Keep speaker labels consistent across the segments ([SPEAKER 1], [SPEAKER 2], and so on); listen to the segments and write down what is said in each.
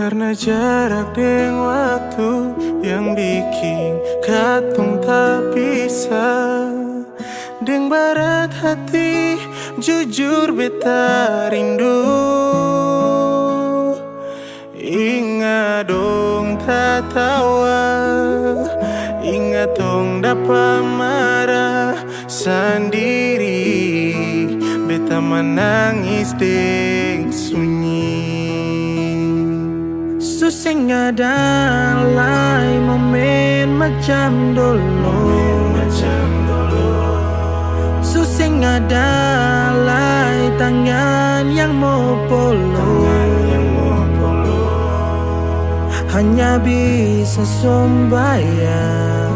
[SPEAKER 1] Karena jarak dan waktu yang bikin katong tak bisa. Deng barat hati jujur beta rindu. Ingat dong tatawa, ingat dong dapat marah sendiri. Beta menangis deng sunyi.
[SPEAKER 2] Suseng ada lai momen macam dulu. Suseng ada lai tangan yang mau polo. Hanya bisa sembahyang,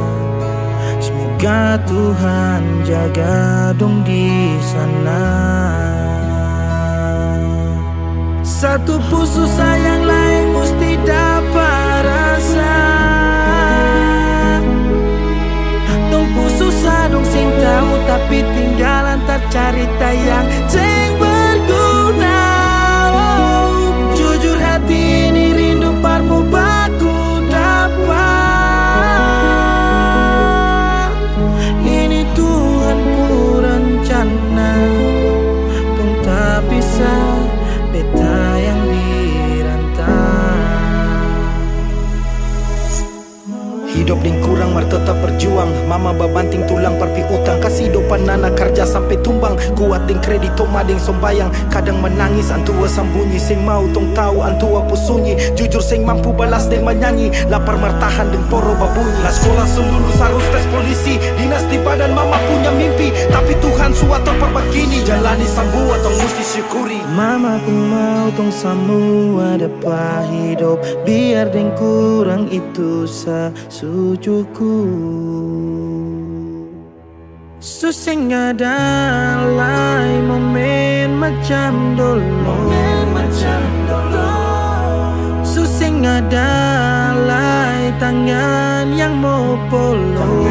[SPEAKER 2] semoga Tuhan jaga dong di sana. Satu pusu sayang lain mesti dapat rasa. Dong pusu dong sing tahu tapi tinggalan tercarita yang ceng berguna. Jujur hati ini rindu parmu baku dapat. Ini Tuhan ku rencana, dong tak bisa beta yang dirantau.
[SPEAKER 3] Hidup ding kurang mar tetap berjuang. Mama babanting tulang parpi utang. Kasih dopan nana kerja sampai tumbang. Kuat ding kredit toma ding sombayang. Kadang menangis antua sambunyi. Sing mau tong tahu antua pusunyi. Jujur sing mampu balas ding menyanyi. Lapar martahan ding poro babunyi. Lah sekolah selulus harus tes polisi. Dinas di badan mama punya mimpi. Tapi Tuhan suatu perbagini. Jalani semua tong mesti syukuri.
[SPEAKER 2] Mama pun mau tong semua dapat hidup. Biar deng kurang itu sujuku. Suseng ada lai momen macam dulu. Suseng ada lai tangan yang mau polo.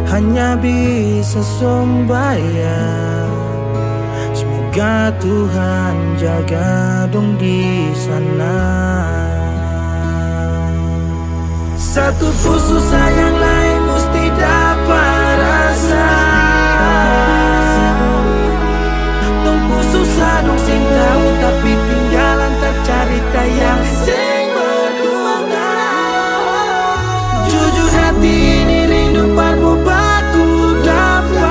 [SPEAKER 2] Hanya bisa sembahyang, semoga Tuhan jaga dong di sana. Satu pusu sayang lain mesti dapat rasa. Dong pusu dong sing tahu tapi tinggalan tercarita yang sing berguna. Jujur hati ini rindu parmu baku dapat.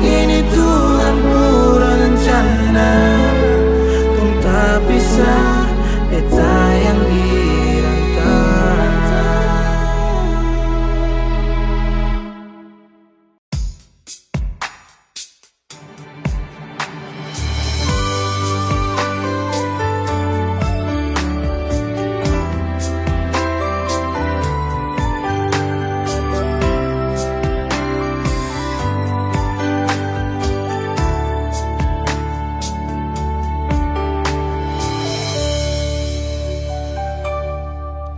[SPEAKER 2] Ini Tuhan ku rencana, dong tak bisa beta yang dirantau.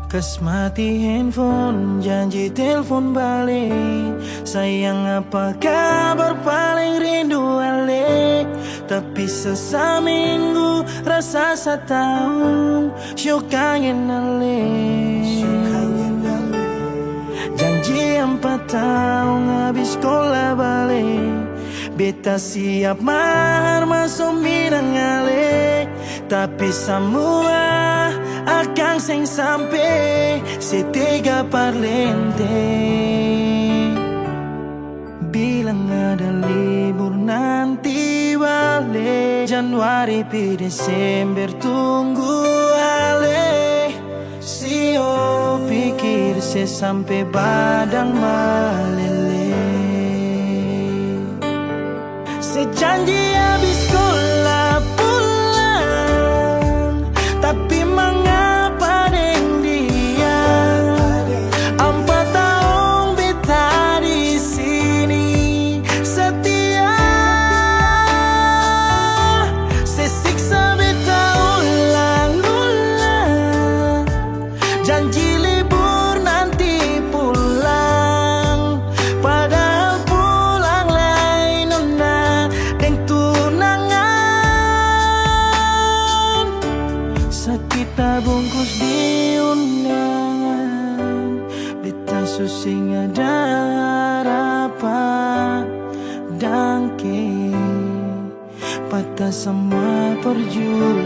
[SPEAKER 2] Kas mati handphone, janji telepon balik. Sayang apa kabar paling rindu ale. Tapi sesaminggu rasa setahun syok kangen ale. Janji 4 tahun habis sekolah balik. Beta siap mahar masuk bidang ale. Tapi semua akan sing sampai setiga parlente. Bilang ada libur nanti balik. Januari pi Desember tunggu ale. Sio pikir se sampai badang malele. Se janji habis sekolah pulang, tapi mengapa deng dia 4 tahun beta di sini setia. Sesiksa beta ulang-ulang. Janji libur nanti pulang, padahal pulang lain nona deng tun beta semua perjuangan.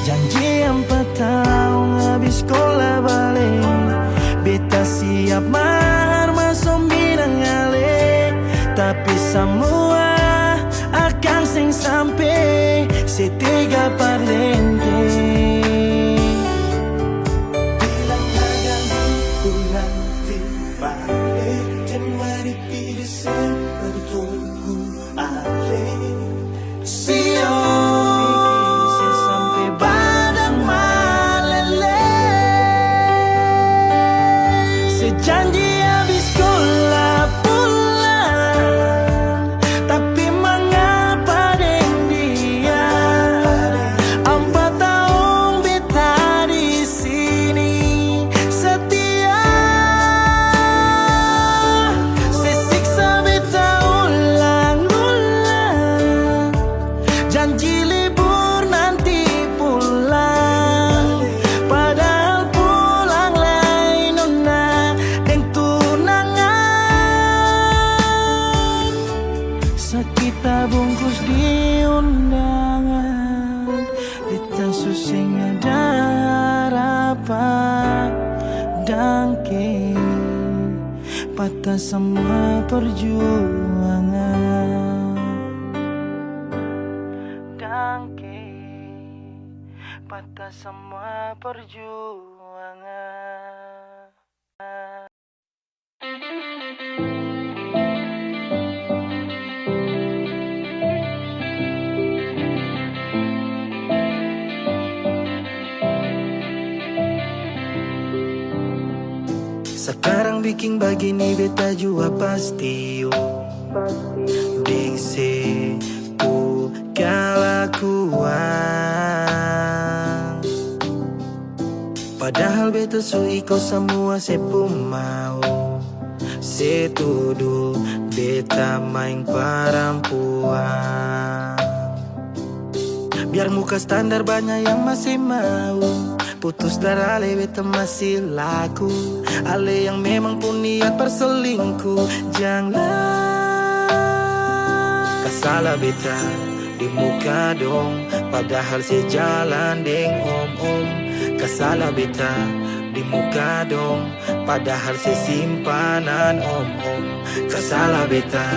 [SPEAKER 2] Janji 4 tahun habis sekolah balik, beta siap mahar masuk Minang ale. Tapi semua akan sing sampai setiga parlente. Bilang akan pulang balik, Januari di Desember tunggu ale. Janji habis sekolah pulang, tapi mengapa dengan dia? 4 tahun beta di sini setia, sesiksa beta ulang-ulang. Janji libur nanti pulang, padahal pulang lain nona. Kita bungkus di undangan, kita susing ada harapan. Dangke patah semua perjuangan. Dangke patah semua perjuangan. Sekarang bikin begini beta jua pasti Dingse ku kalakuan. Padahal beta sui kau semua sepu mau setuduh beta main perempuan. Biar muka standar banyak yang masih mau putus darah ale beta masih laku. Ale yang memang pun niat berselingkuh, janganlah kasalah beta di muka dong, padahal sejalan deng om-om. Kasalah beta di muka dong, padahal sesimpanan om-om. Kasalah beta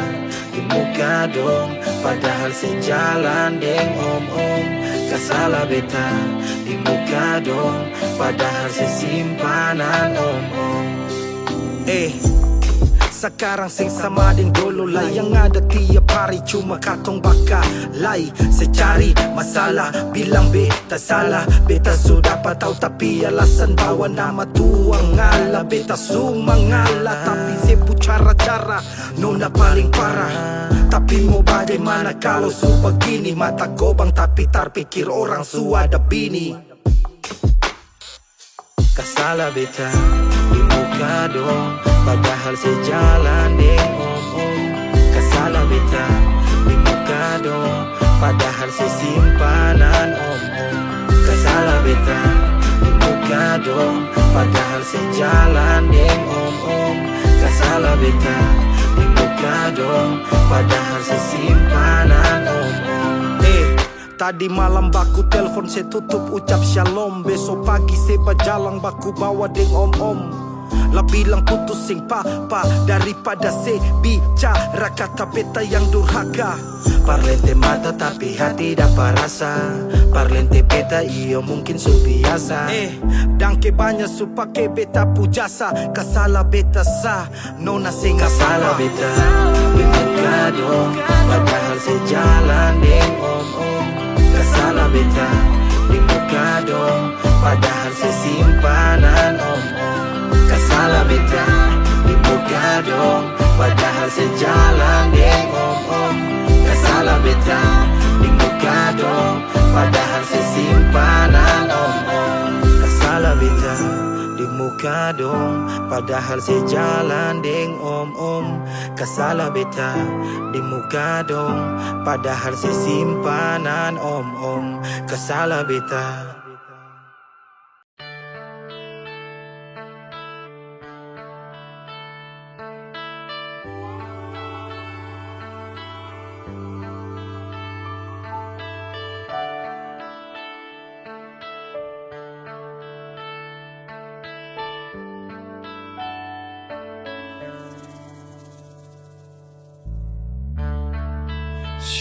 [SPEAKER 2] di muka dong, padahal sejalan deng om-om. Kasalah beta di muka dong, padahal sesimpanan om-om. Sekarang sing sama deng dulu lah, yang ada tiap hari cuma katong bakalai. Secari masalah bilang beta salah, beta sudah patau tapi alasan bawa nama tuang ngalah. Beta suma ngalah tapi sepu cara-cara nona paling parah. Tapi mau bagaimana kalau su begini, mata gobang tapi terpikir orang su ada bini. Kasalah beta di muka dong, padahal sejalan deng om-om. Kasalah beta di muka dong, padahal sesimpanan om-om. Kasalah beta di muka dong, padahal sejalan deng om-om. Kasalah beta di muka dong, padahal sesimpanan om-om. Tadi malam baku telepon saya tutup ucap shalom. Besok pagi saya berjalan baku bawa deng om-om. Lah bilang putus sing papa daripada saya bicara kata beta yang durhaka. Parlente mata tapi hati dapat rasa, parlente beta iyo mungkin su biasa. Dangke banyak su pake beta pujasa. Kasalah beta sa nona sing kasalah beta di muka dong, padahal sejalan deng om-om. Kasalah beta di muka dong, padahal sesimpanan om-om. Kasalah beta di muka dong, padahal sejalan deng om-om. Kasalah beta di muka dong, padahal sesimpanan om-om. Kasalah beta di muka muka dong, padahal sejalan deng om-om. Kasalah beta di muka dong, padahal sesimpanan om-om. Kasalah beta.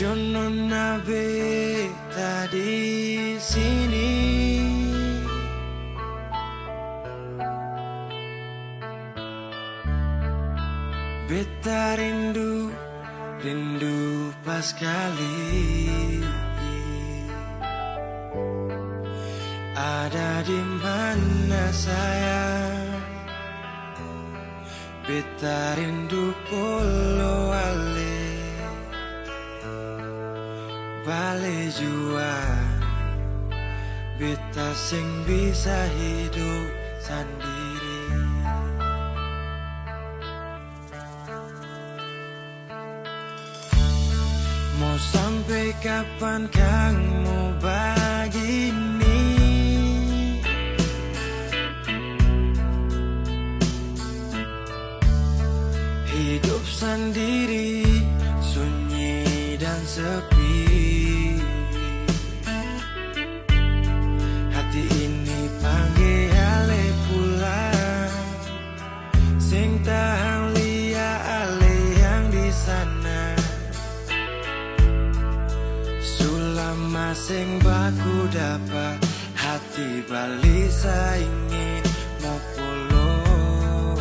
[SPEAKER 1] Nona beta di sini, beta rindu, rindu pas kali. Ada di mana sayang? Beta rindu polo ale. Bale jua, beta sing bisa hidup sendiri. Mau sampai kapan kamu begini? Hidup sendiri, sunyi dan sepi. Hati ini panggil ale pulang, sing tahan lia ale yang di sana. Sulama sing baku dapat, hati balik ingin mau pulang.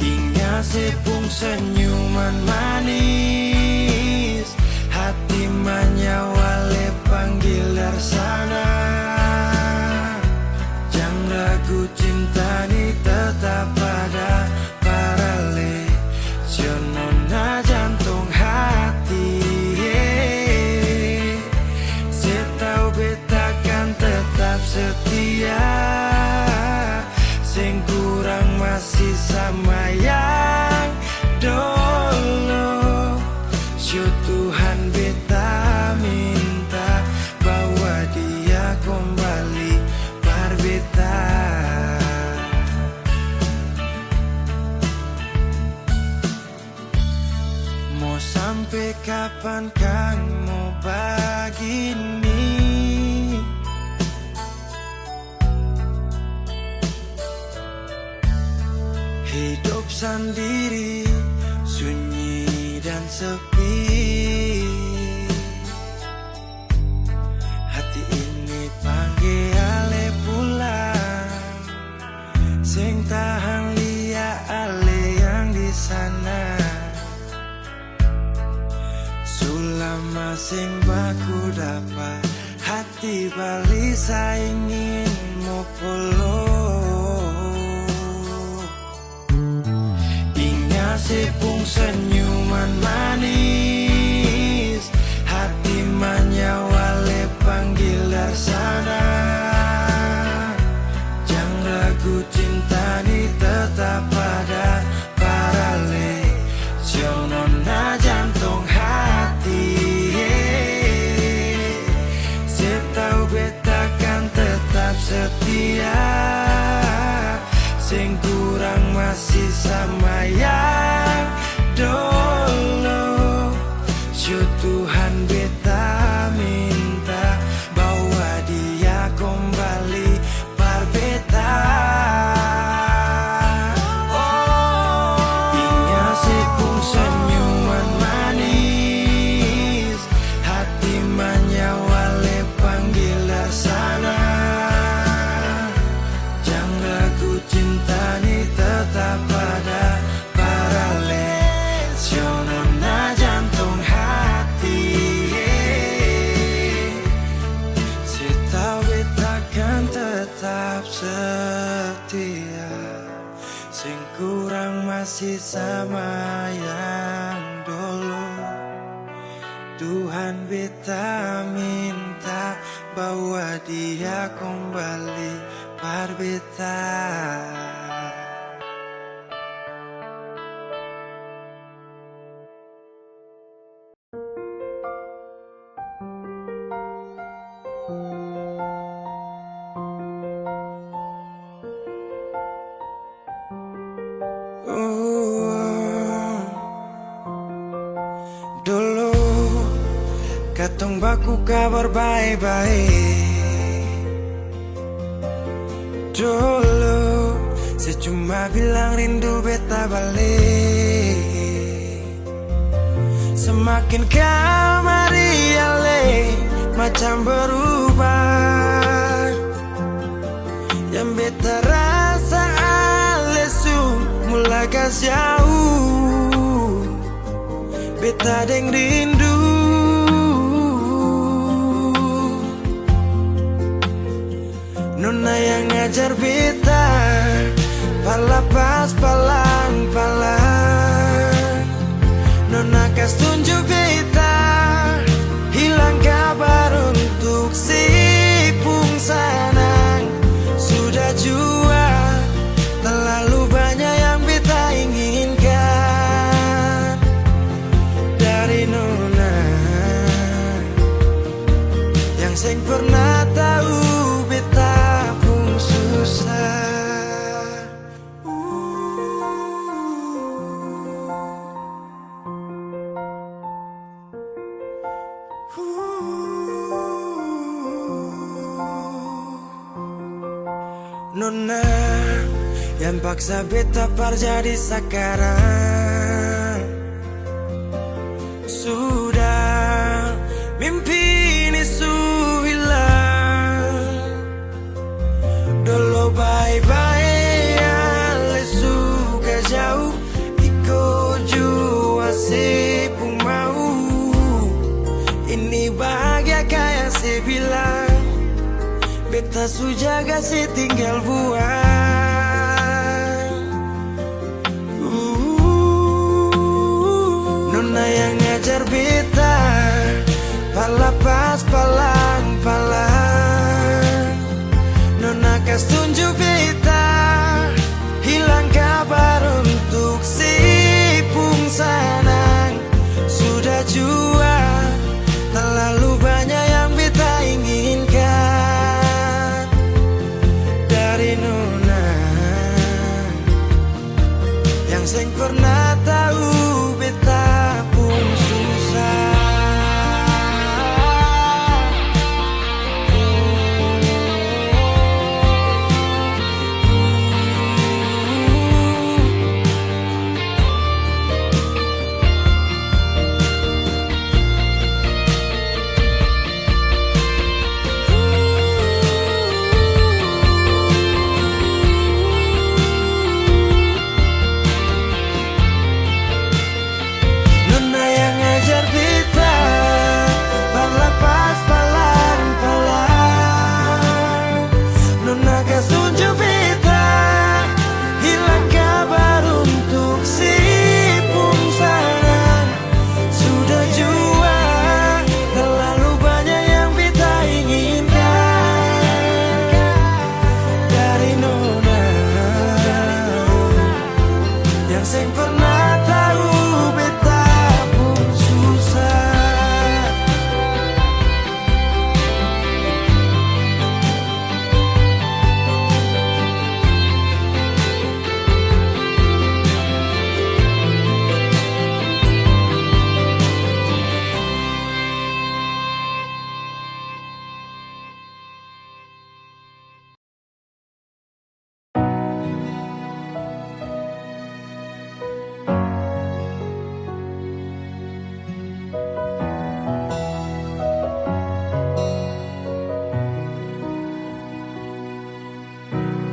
[SPEAKER 1] Ingat sepung senyuman manis, hati menyawale panggil dari sana. Jangan ragu cinta ni tetap ada parale. Nona jantung hati, setau beta kan tetap setia. Sing kurang masih sama yang dulu. Syukur Tuhan beta minta bawa dia kembali par beta. Mau sampai kapan kamu begini? Hidup sendiri, sunyi dan sepi. Hati ini panggil ale pulang, sing tahan lia ale yang di sana. Sulama sing baku dapat, hati balik ingin mau pulang. Sepung senyuman manis, hati menyawale panggil dari sana. Jangan ragu cinta ni tetap ada parale. Nona jantung hati, setau beta kan tetap setia. Sing kurang masih sama yang dulu. Syukur Tuhan beta minta bawa dia kembali par beta. Ingat sepung senyuman manis, hati menyawale panggil dari sana. Jangan ragu cinta ni tetap ada parale. Nona jantung hati, setau beta kan tetap setia. Sing kurang masih sama yang dulu. Tuhan beta minta bawa dia kembali berbita.
[SPEAKER 2] Dulu katong baku kabar baik-baik. Dulu saya cuma bilang rindu beta balik. Semakin kamari ale macam berubah. Yang beta rasa alesu mulai kas jauh. Beta deng rindu. Nona yang ngajar beta palapas palang-palang. Nona kas tunjuk beta hilang kabar untuk si pungsanang. Sudah jua terlalu banyak yang beta inginkan dari Nona yang seng pernah tahu beta pun susah. Nona yang paksa beta jadi sekarang. Sudah mimpi ini hilang. Dulu bye-bye ale suka jauh. Iko jua si pun mau. Ini bahagia kayak si bilang. Beta su jaga si tinggal buang. Nona yang ngajar beta palapas palang-palang. Nona kas tunjuk beta hilang kabar untuk si pungsanang. Sudah jua terlalu banyak yang beta inginkan dari Nona yang seng pernah tahu beta pun susah. Seng pernah tahu beta pun susah.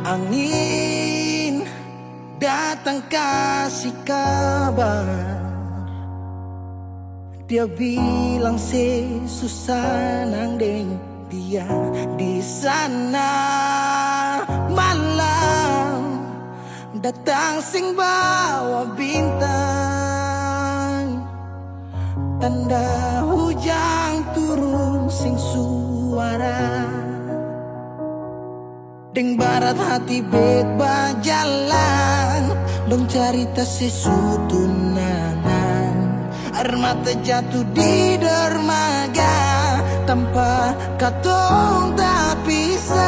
[SPEAKER 2] Angin datang kasih kabar. Dia bilang susah nang deng dia di sana. Malam datang sing bawa bintang. Tanda hujan turun sing suara.
[SPEAKER 3] Deng barat hati bet bajalan, dong cerita sesutunangan. Air mata jatuh di dermaga, tanpa katong tak pisah.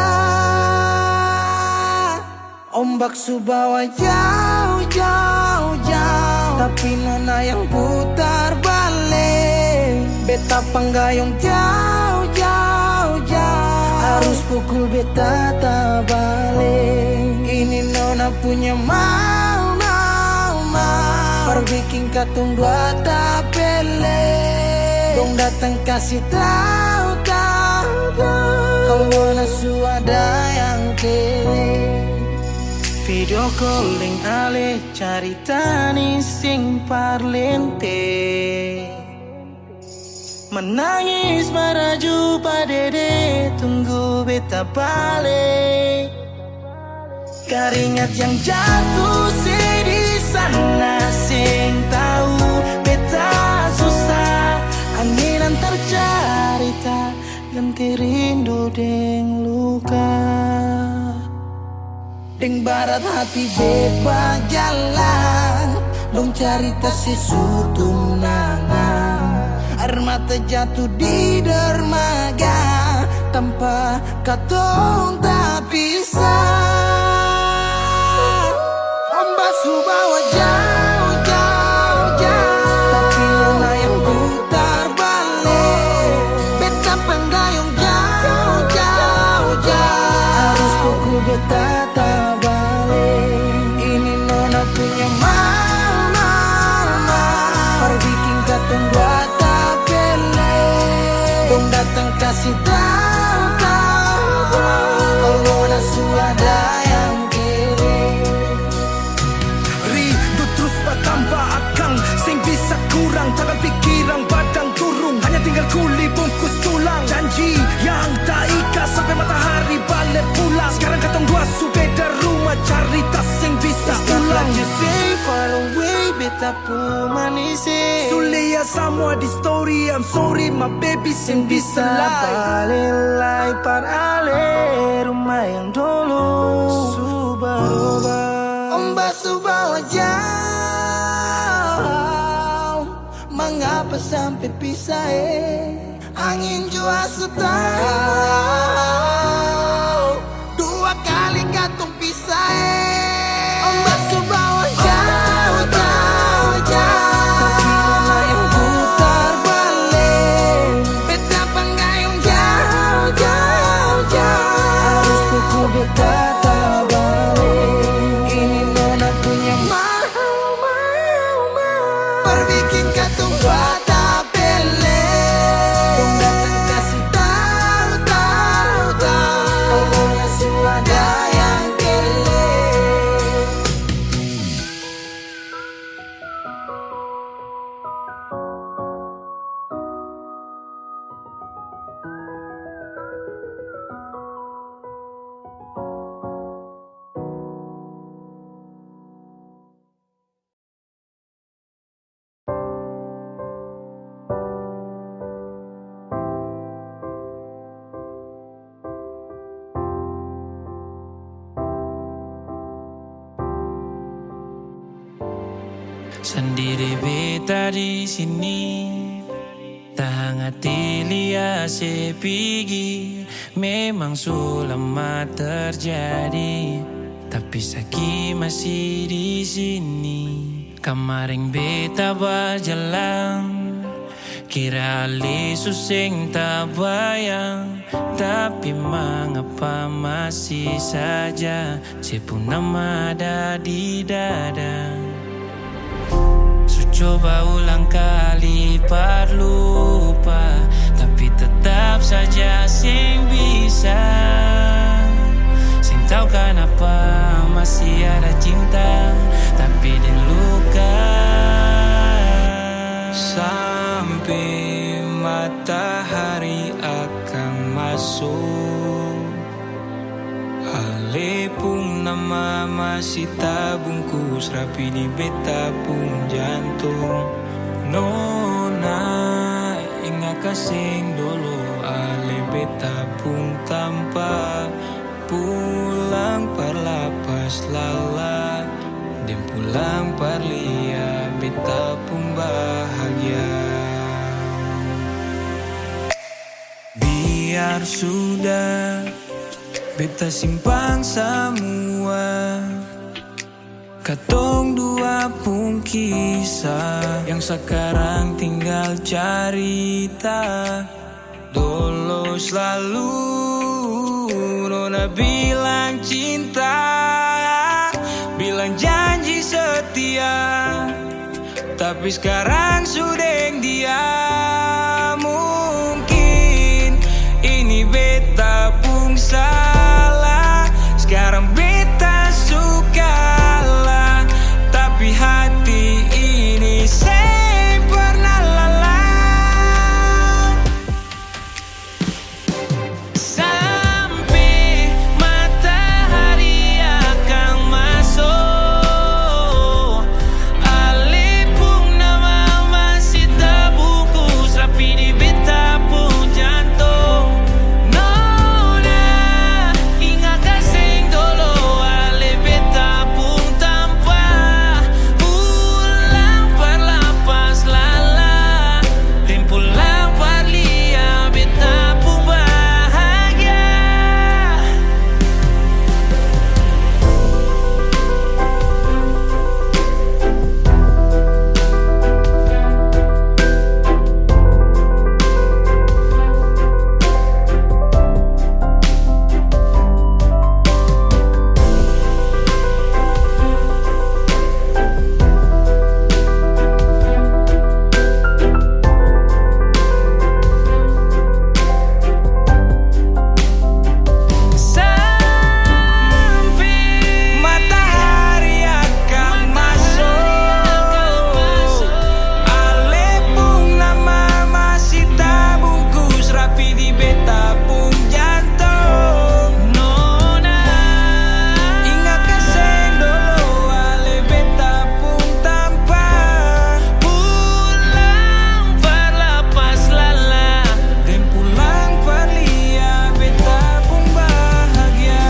[SPEAKER 3] Ombak subawa jauh, jauh, jauh, tapi nona yang putar balik. Beta panggayong jauh, jauh, jauh, harus pukul beta tak balik. Ini nona punya mau, mau, mau, perbikin katong dua tak pele. Dong datang kasih tahu, tahu, kalau nona suada yang kele. Video calling ale carita ni sing parlente, menangis maraju padede tunggu beta balik. Keringat yang jatuh di sana sing tahu beta susah. Angin antar carita ganti rindu deng luka. Deng barat hati bebas jalan, dong cerita sesutunangan. Air mata jatuh di dermaga, tanpa katong tak pisah. Ombak subawa jauh, jauh, jauh, tapi nona yang putar balik. Beta penggayung jauh, jauh, jauh, harus pukul beta tak balik. Ini nona punya mau, mau, mau, perbikin katong dua tak pele. Dong datang kasih tahu, tahu, kalau nona suada yang kere. Rindu terus bertambah akang, sing bisa kurang, takkan pikiran badang turung. Hanya tinggal kuli bungkus tulang, janji yang tak ikat sampai matahari balik pulang. Sekarang katong dua su beda rumah, cari tas sing bisa ulang. You say far away, beta pun manis. Sulia semua di story, I'm sorry my baby sing bisa balelai par ale rumah yang dulu subaroba. Ombak subawa jauh, mengapa sampai pisah angin jua tahu dua kali katong pisah Ombak subawa jauh, jauh, jauh, tapi nona yang putar balik. Beta panggayung jauh, jauh, jauh, harus pukul beta tak balik. Ini nona punya mau, mau, mau, perbikin katong dua tak pele. Dong datang kasih tahu, tahu, tahu, kalau nona suada yang kele.
[SPEAKER 1] Sendiri beta di sini, tak hangat lihat sepigi. Memang sulama terjadi, tapi Saki masih di sini. Kemarin beta berjalan, kira ali suseng tak bayang, tapi mengapa masih saja sepun nama ada di dada. Coba ulang kali lupa, tapi tetap saja sing bisa. Sing tahu kenapa masih ada cinta, tapi dia luka. Sampai matahari akan masuk, alepung nama masih tak bungkus rapi di beta pun jantung. Nona ingat kasing dulu ale beta pun tanpa pulang. lala dan pulang parlia beta pun bahagia. Biar sudah beta simpang semua, katong dua pun kisah yang sekarang tinggal cerita. Dulu selalu nona bilang cinta, bilang janji setia, tapi sekarang sudah dia. Mungkin ini beta pun salah, sekarang beta sukalah, tapi hati ini saya pernah lelah. Sampai matahari akan masuk, alipung nama masih terbungkus rapi di beta pun jantung. Nona ingat kasih dulu, ale beta pun tanpa pulang perlapas lala dan pulang parlia beta pun bahagia. Sampai matahari akan masuk, alipung nama masih terbungkus rapi di beta pun jantung. Nona ingat kasih dulu, ale beta pun tanpa pulang perlapas lala dan pulang parlia beta pun bahagia.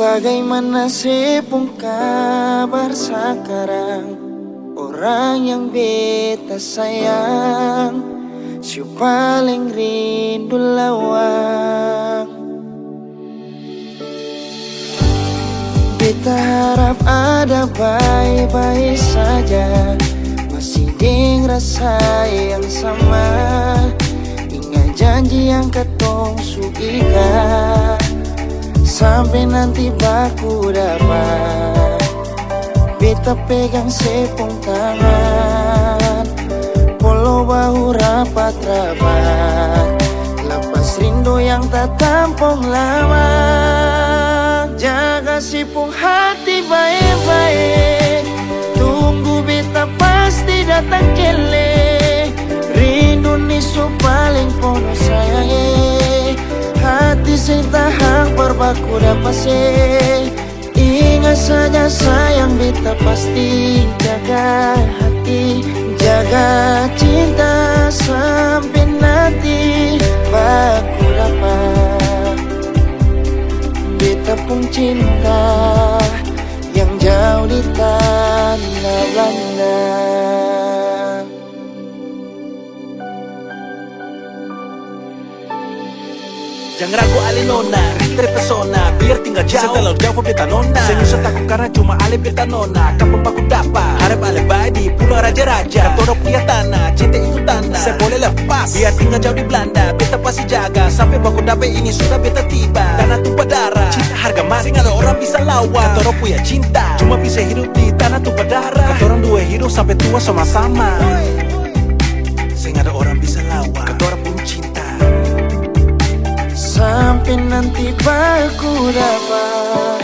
[SPEAKER 2] Bagaimana sepung kabar sekarang, orang yang beta sayang, siu paling rindu lawang. Beta harap ada baik-baik saja, masih ding rasa yang sama. Ingat janji yang ketong suikat, sampai nanti baku dapat. Beta pegang sepung tangan, polo bahu rapat-rapat, lepas rindu yang tak tampung lama. Jaga sepung hati baik-baik, tunggu beta pasti datang kele. Rindu nisu paling pono sayang, hati sing tahan berbaku dapat se. Ingat saja sayang, beta pasti jaga hati, jaga cinta sampai nanti baku dapat. Beta pun cinta yang jauh di tanah Belanda.
[SPEAKER 3] Jangan ragu ale nona, rindu pesona, biar tinggal jauh setelah jauh beta nona. Serius takut karena cuma ale beta nona, kapan baku dapat, harap ale badi pulau raja-raja. Katoro punya tanah, cinta itu tanah, saya boleh lepas, biar tinggal jauh di Belanda. Beta pasti jaga, sampai baku dapat ini sudah beta tiba. Tanah tumpah darah, cinta harga mati, nggak ada orang bisa lawan. Katoro punya cinta, cuma bisa hidup di tanah tumpah darah. Katorang dua hidup sampai tua sama-sama, saya nggak ada orang bisa lawan. Katorang pun cinta,
[SPEAKER 2] sampai nanti baku dapat.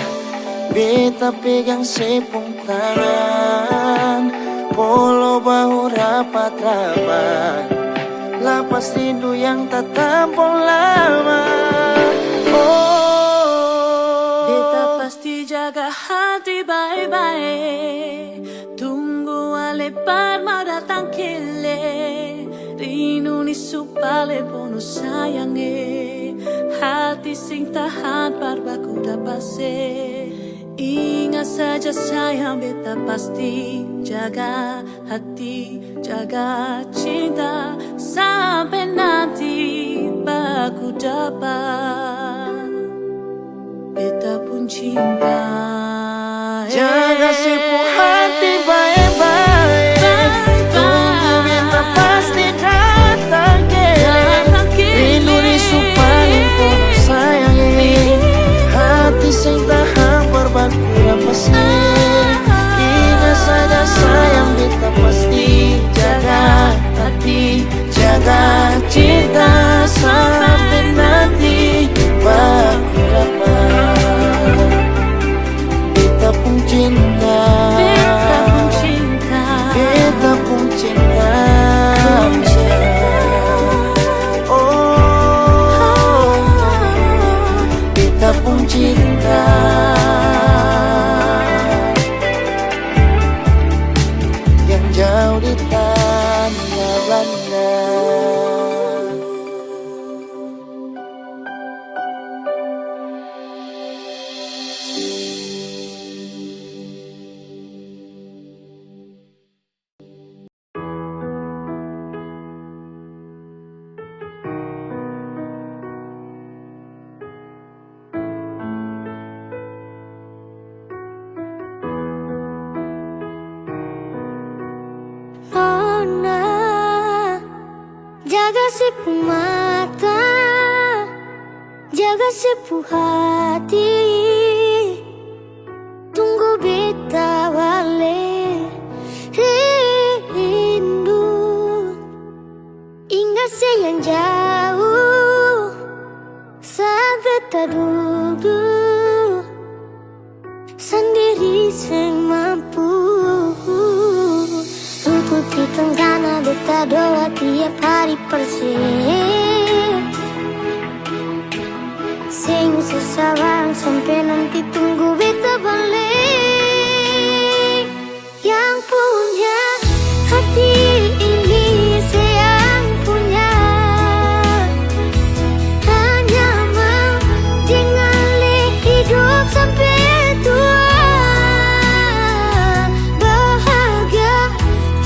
[SPEAKER 2] Beta pegang sepung tangan, Walau bahu rapat-rapat, lapas rindu yang tak tampung lama.
[SPEAKER 4] Beta pasti jaga hati baik-baik. Tunggu alepat mau datang kile. Rindu ni supale pono sayange. Hati sing tahan parbaku dapase. Ingat saja sayang, beta pasti jaga hati, jaga cinta sampai nanti baku dapat beta pun cinta.
[SPEAKER 2] Jaga sipu hati baik-baik. Tunggu beta pasti datang kele. Rindu ni supaya penuh sayang. Hati sing tahan berbaku pasti. Ingat saja sayang, beta pasti jaga hati, jaga cinta sampai nanti baku dapat beta pun cinta.
[SPEAKER 4] Beta pun cinta.
[SPEAKER 2] Beta pun cinta. Beta pun cinta. Yang jauh di tanah Belanda.
[SPEAKER 5] Nona, jaga sipu mata, jaga sipu hati. Tunggu beta balik rindu. Ingat sayang jauh saat beta duduk sendiri sing mampu. Tutupi tenggana beta doa tiap hari persih. Sing sesabar sampai nanti tunggu beta balik. Yang punya hati ini sayang punya. Hanya mau tinggal hidup sampai tua.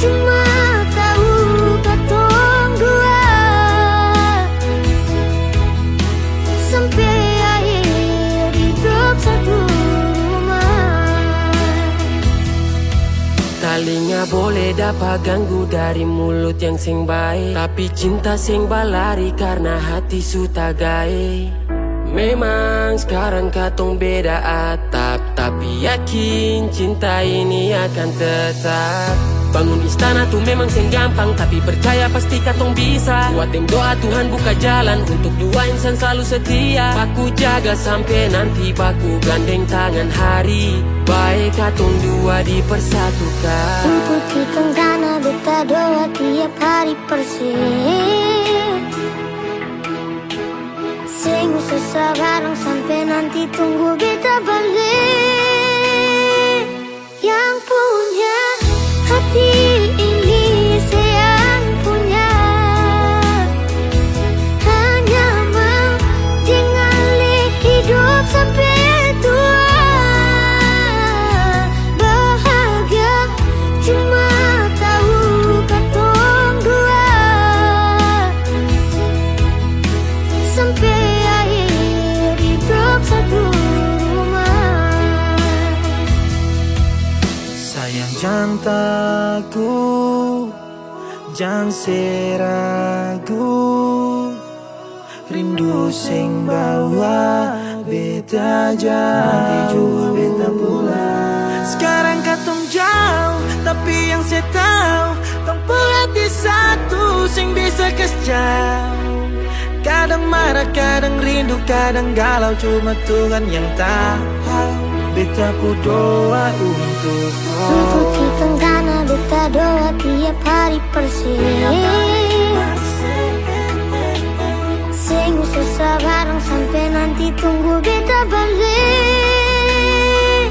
[SPEAKER 5] Cuma tahu katong dua sampai akhir hidup satu rumah.
[SPEAKER 1] Talinya boleh dapat ganggu dari mulut yang sing baik, tapi cinta sing balari karena hati suta gae. Memang sekarang katong beda atap, tapi yakin cinta ini akan tetap. Bangun istana tuh memang sing gampang, tapi percaya pasti katong bisa. Buat yang doa Tuhan buka jalan untuk dua insan selalu setia. Baku jaga sampai nanti baku gandeng tangan hari. Baik katong dua dipersatukan.
[SPEAKER 5] Untuk tenggana beta doa tiap hari persih. Sing susah bareng sampai nanti tunggu beta balik. Yang punya hati ini sayang punya. Hanya mau tinggal hidup sampai tua. Bahagia cuma tahu katong dua sampai akhir hidup satu rumah.
[SPEAKER 2] Sayang jangan takut, jangan seragu. Rindu sing bawa beta jauh, beta pulang. Sekarang katong jauh, tapi yang saya tahu tempuh hati satu sing bisa jauh. Kadang marah, kadang rindu, kadang galau, cuma Tuhan yang tahu. Beta ku doa untuk
[SPEAKER 5] Untuk tenggana beta doa tiap hari persis. Sing susah bareng sampai nanti tunggu beta balik.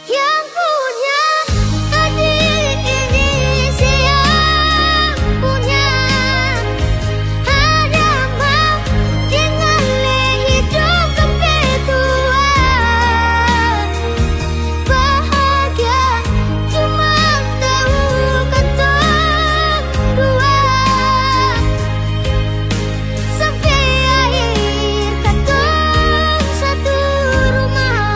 [SPEAKER 5] Yang punya hati ini siang punya ada mau dengan hidup sampai tua. Bahagia cuma tahu kata dua sampai akhir kata satu rumah.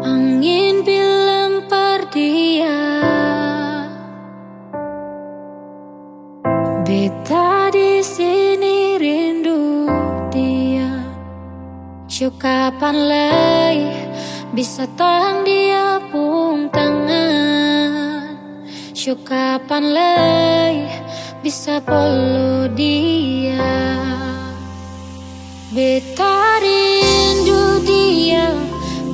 [SPEAKER 4] Angin bilang perdia, beta di sini rindu dia. Syuk kapan lagi bisa tahan dia pung tangan. Syuk kapan lagi bisa polo dia. Beta rindu dia,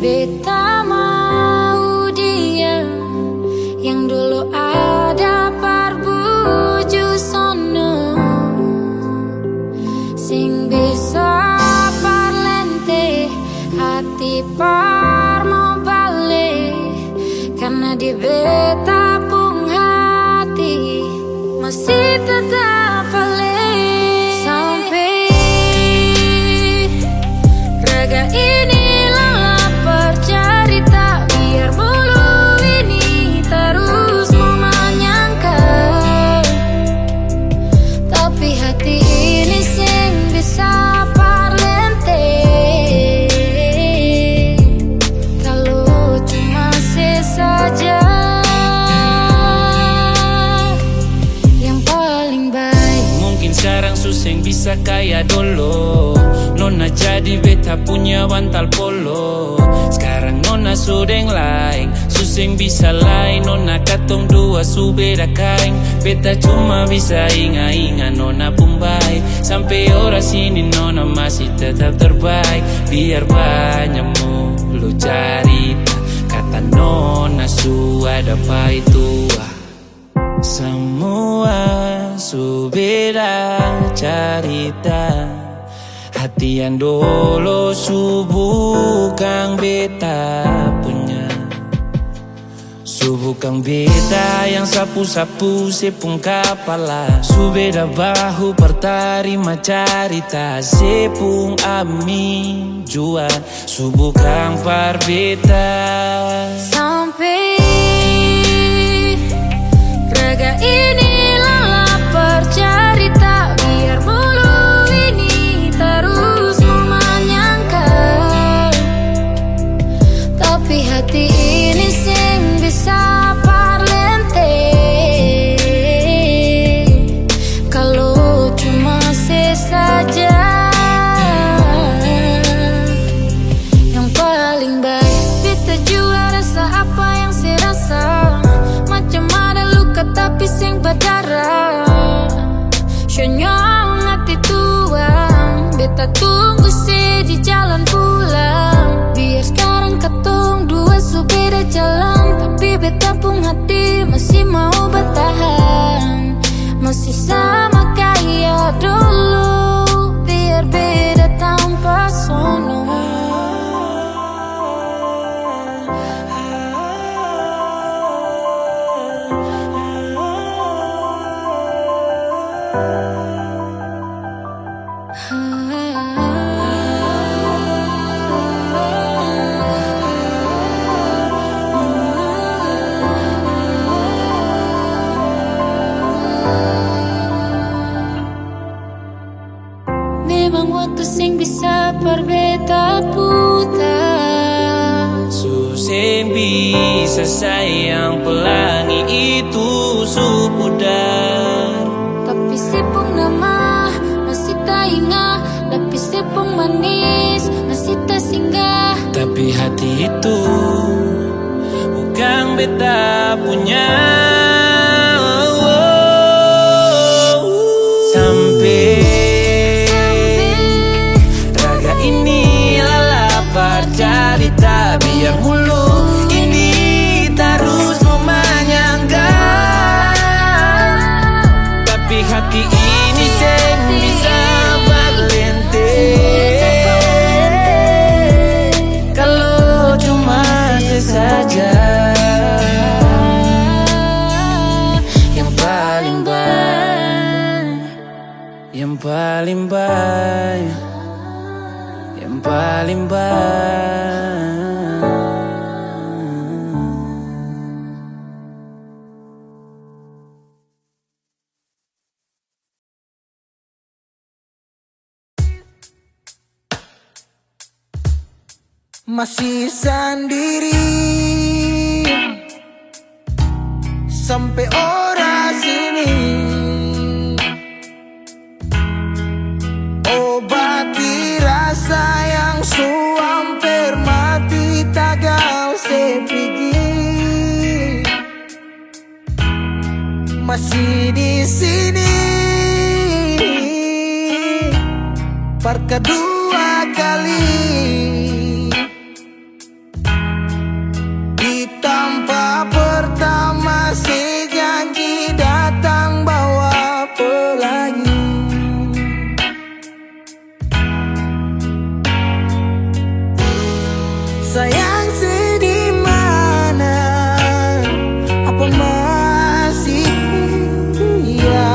[SPEAKER 4] beta mau dia, yang dulu ada parbuju sono, sing bisa parlente hati par mau balik, karena di beta pung hati masih tetap balik. Sampai raga ini cerita biar mulu ini terus mau menyangka, tapi hati ini sing bisa parlente kalau cuma sesaja. Yang paling baik
[SPEAKER 6] mungkin sekarang suseng bisa kayak dulu. Nona jadi beta punya bantal polo. Sekarang nona sudeng lain, suseng bisa lain. Nona katong dua su beda kain. Beta cuma bisa ingat-ingat nona pun baik. Sampai ora sini nona masih tetap terbaik. Biar banyak mulu cerita, kata nona su ada pai tua. Semua su beda cerita, hati yang dulu su bukan beta punya. Su bukan beta yang sapu-sapu sepung kepala. Su beda bahu pertarima cerita sepung amin jua. Su bukan par beta.
[SPEAKER 4] sampai raga ini lapar cerita biar mulu ini terus mau menyangka, tapi hati ini sing bisa parlente kalau cuma sesaja. Yang paling baik beta jua rasa apa yang saya rasa, macam ada luka tapi sing berdarah. Syonyong hati tuang, beta tunggu sih di jalan pulang. Biar sekarang ketong dua su beda jalan, tapi beta pun hati masih mau bertahan. Masih sama kayak dulu, biar beda tanpa sono.
[SPEAKER 6] bisa sayang pelangi itu supudar.
[SPEAKER 4] Tapi sepung nama masih tak ingat, tapi sepung manis masih tak singgah.
[SPEAKER 6] Tapi hati itu bukan beta punya. Sampai raga ini lapar jadi tak biar mulut ini terus memanyangkan. Tapi hati ini seng bisa berlente kalau cuma saja. Yang paling baik, yang paling baik, yang paling baik.
[SPEAKER 3] Masih sendiri sampai ora sini, obati rasa yang suamper mati tagal sepigi. Masih di sini per kedua kali. Tanpa pertama si janji datang bawa pelangi. Sayang sedih mana, apa masih ya?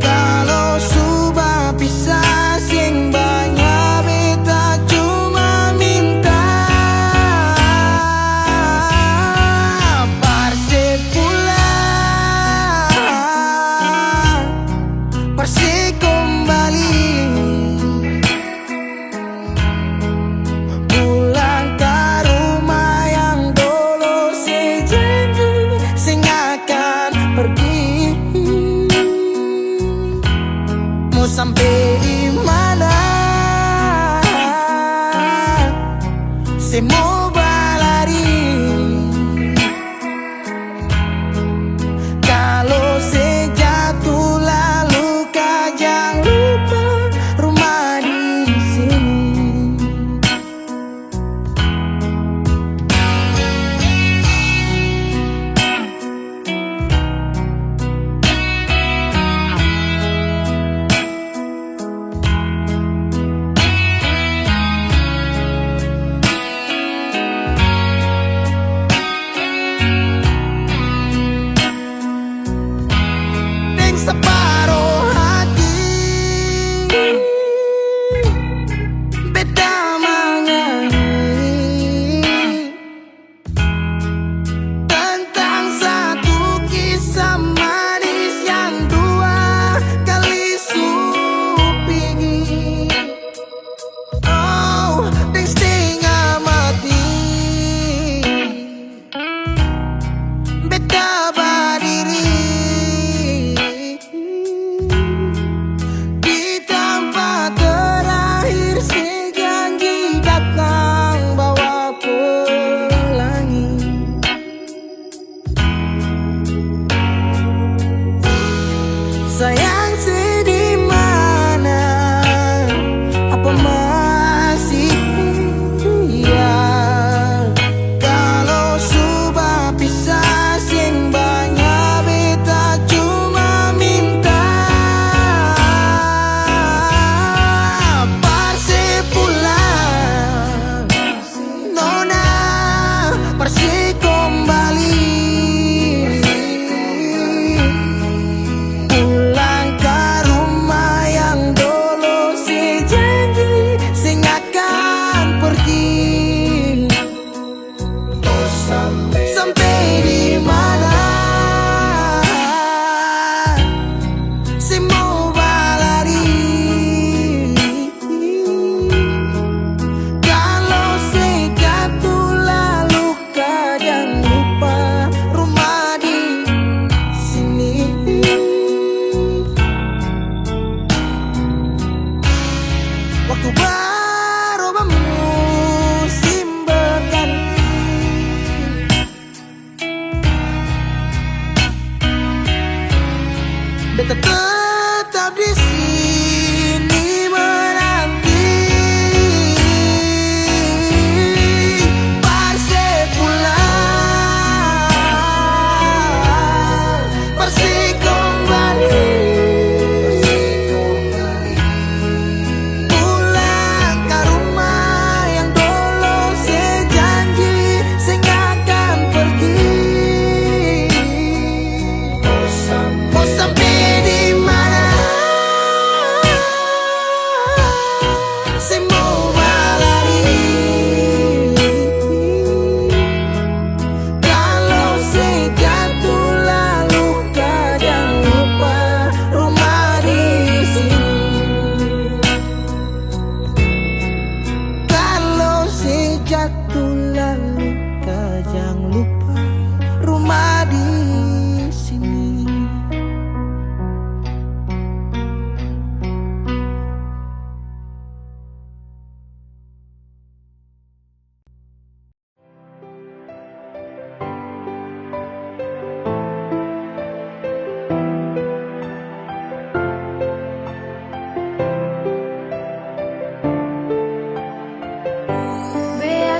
[SPEAKER 3] Kalau sudah pisah sing banyak beta cuma minta Persi kembali, pulang ke rumah yang dulu sejanji sing akan pergi. Mau sampai di mana? Semua berlari. Kalau sejatuh lalu jangan lupa rumah di sini.
[SPEAKER 2] waktu lalu, kau jangan lupa rumah di sini.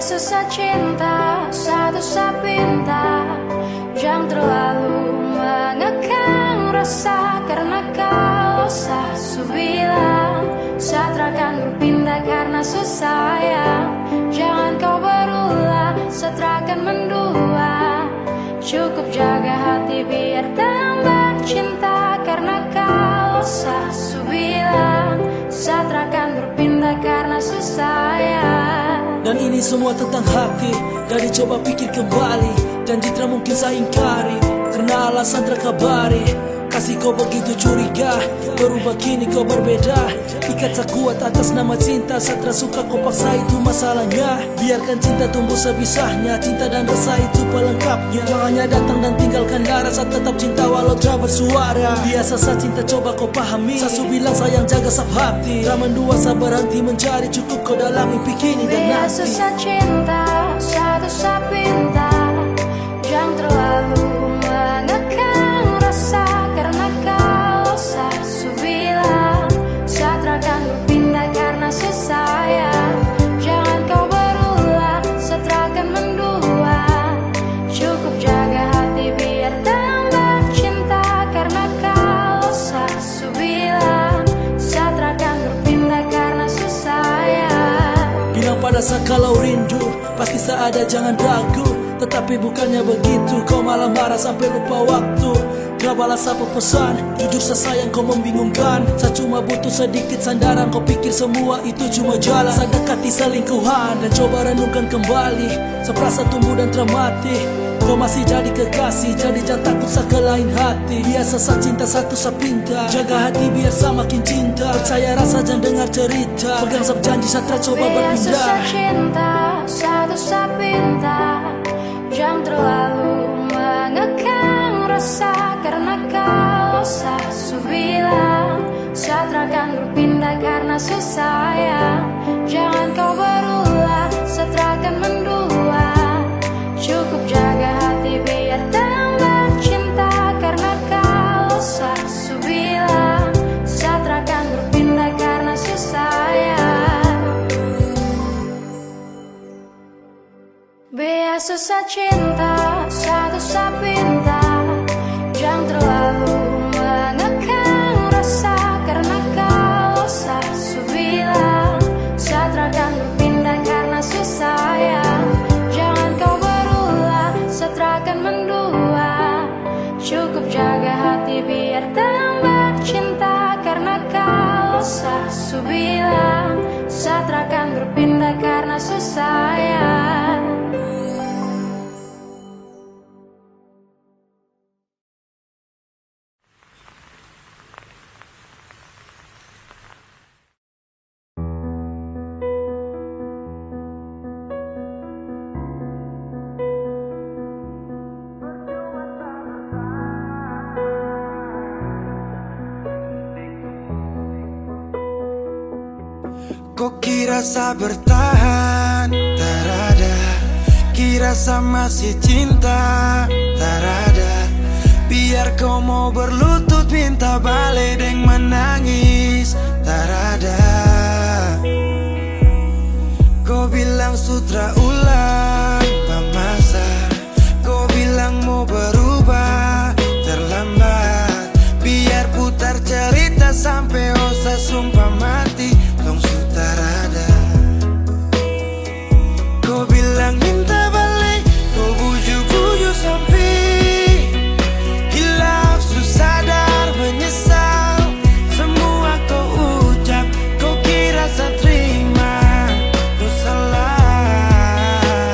[SPEAKER 4] Susah cinta, susah pinta. Jangan terlalu mengekang rasa, karena kau sasu bilang Satra akan berpindah karena susah sayang. Jangan kau berulah, Satra akan mendua. Cukup jaga hati biar tambah cinta, karena kau sasu bilang Satra akan berpindah karena susah sayang.
[SPEAKER 7] Dan ini semua tentang hati. Jadi coba pikir kembali, janji tak mungkin saya ingkari, karena alasan terkabari. Kasih kau begitu curiga, berubah kini kau berbeda. Ikat sekuat atas nama cinta, Satra suka kau paksa, itu masalahnya. Biarkan cinta tumbuh sebisanya, cinta dan rasa itu pelengkapnya. Jangannya datang dan tinggalkan darah, saat tetap cinta walau tak bersuara. Biasa saat cinta coba kau pahami, Sasu bilang sayang jaga sab hati. Tak mendua sabar berhenti mencari, cukup kau dalam mimpi kini dan nanti.
[SPEAKER 4] Susah cinta, susah pinta. Jangan terlalu mengekang rasa, karena kau sasu bilang Satra akan berpindah karena susah sayang. Jangan kau berulah, Satra akan mendua. Cukup jaga hati biar tambah cinta, karena kau sasu bilang Satra akan berpindah karena susah sayang.
[SPEAKER 7] Bilang pada saat kalau rindu, pasti seada jangan ragu. Tetapi bukannya begitu, kau malah marah sampai lupa waktu. Gak balas apa pesan, jujur sesayang kau membingungkan. Saya cuma butuh sedikit sandaran, kau pikir semua itu cuma jalan. Saya dekati selingkuhan dan coba renungkan kembali. Seperasa tumbuh dan termati, kau masih jadi kekasih, jadi jangan takut sa ke lain hati. Biasa sa cinta satu sa pinta, jaga hati biar sa makin cinta. Percaya rasa jangan dengar cerita, pegang sab janji Satra coba berpindah.
[SPEAKER 4] Susah cinta, susah pinta. Jangan terlalu mengekang rasa, karena kau sasu bilang Satra akan berpindah karena susah sayang. Jangan kau berulah, Satra akan mendua. Cukup jaga hati biar tambah cinta, karena kau sasu bilang Satra akan berpindah karena susah sayang. Biasa susah cinta, susah pinta. Jangan terlalu mengekang rasa, karena kau sasu bilang Satra akan berpindah karena susah sayang. Jangan kau berulah, Satra akan mendua. Cukup jaga hati biar tambah cinta, karena kau sasu bilang Satra akan berpindah karena susah sayang.
[SPEAKER 2] Kok kira sa bertahan? Tak ada. Kira sa masih cinta? Tak ada. Biar kau mau berlutut minta balik deng menangis. Tak ada. Kau bilang sutra ulang pemasa. Kau bilang mau berubah terlambat. Biar putar cerita sampai osa sumpah mati. Dong sutar ada. Kau bilang minta balik, kau bujuk-bujuk sampai hilaf, susah sadar menyesal. Semua kau ucap, kau kira saya terima. Kau salah.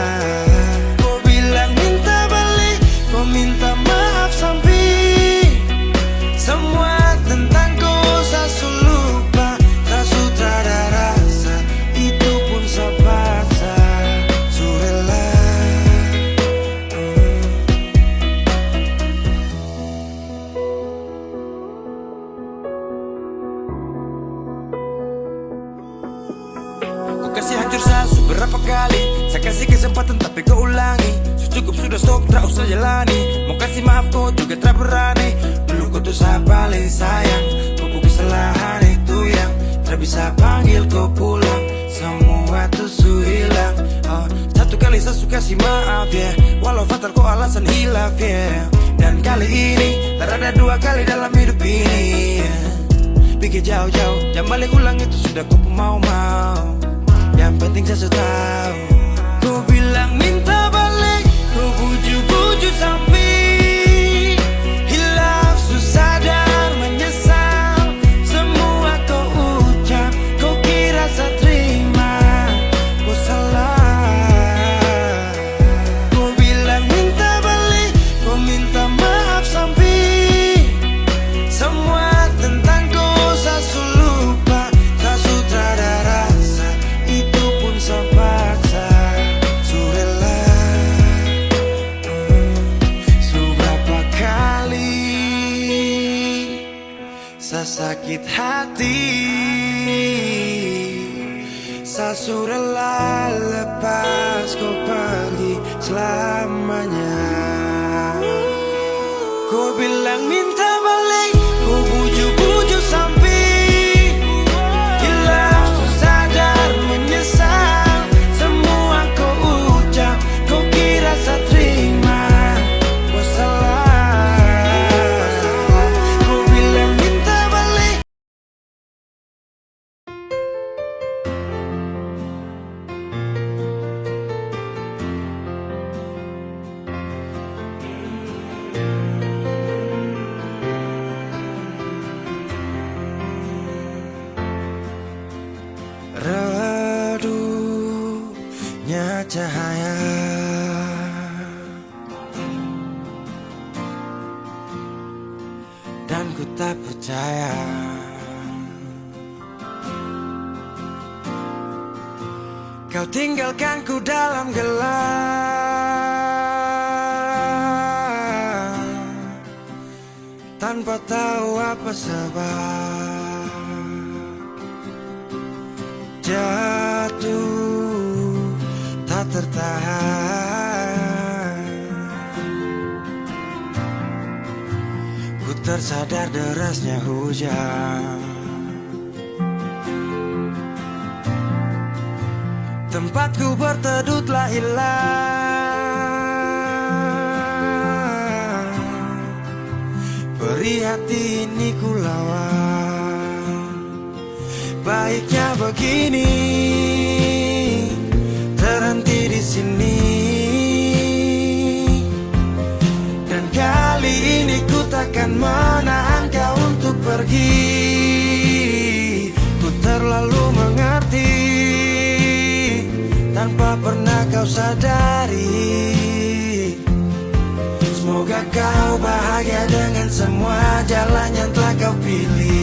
[SPEAKER 2] kesempatan tapi kau ulangi. Cukup sudah stop, tak usah jalani. Mau kasih maaf kau juga tak berani. Dulu kau tuh saya paling sayang. Kau bukan kesalahan itu yang tak bisa panggil kau pulang. Semua tuh su hilang. Satu kali saya suka kasih maaf ya, walau fatal kau alasan hilaf ya. Dan kali ini tak ada dua kali dalam hidup ini ya. Pikir jauh-jauh, jangan balik ulang itu sudah kau mau-mau. Yang penting saya tahu. Kau bilang minta balik, kau bujuk-bujuk sampai hilaf, susah dan menyesal. Semua kau ucap, kau kira saya terima. Kau salah. Kau bilang minta balik, kau minta maaf sampai semua tentang kau saya lupa. Tak sutrada rasa, itu pun saya paksa. Surela, seberapa kali saya sakit hati. Saya surela lepas kau pergi selamanya. Kau bilang minta balik, kau bujuk-bujuk sampai hilang, susah dan menyesal. Semua kau ucap, kau kira saya terima. Kau salah. Kau bilang minta balik. Redupnya cahaya dan ku tak percaya kau tinggalkan ku dalam gelap tanpa tahu apa sebab. Jatuh tak tertahan, ku tersadar derasnya hujan. Tempatku berteduh telah hilang. Perih hati ini ku lawan. Baiknya begini, terhenti di sini. Dan kali ini ku takkan menahan kau untuk pergi. Ku terlalu mengerti tanpa pernah kau sadari. Semoga kau bahagia dengan semua jalan yang telah kau pilih.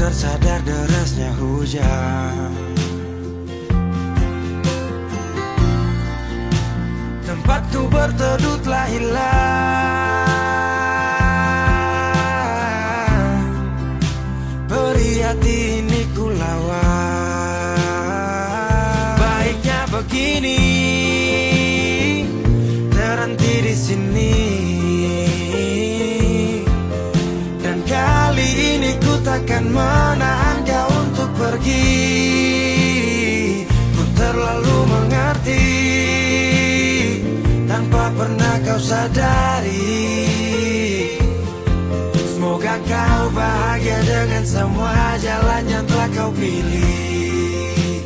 [SPEAKER 2] Tersadar derasnya hujan. Tempatku berteduh telah hilang. Perih hati ini ku lawan. Baiknya begini, terhenti di sini. Dan kali ini ku takkan menahan kau untuk pergi. Ku terlalu mengerti tanpa pernah kau sadari. Semoga kau bahagia dengan semua jalan yang telah kau pilih.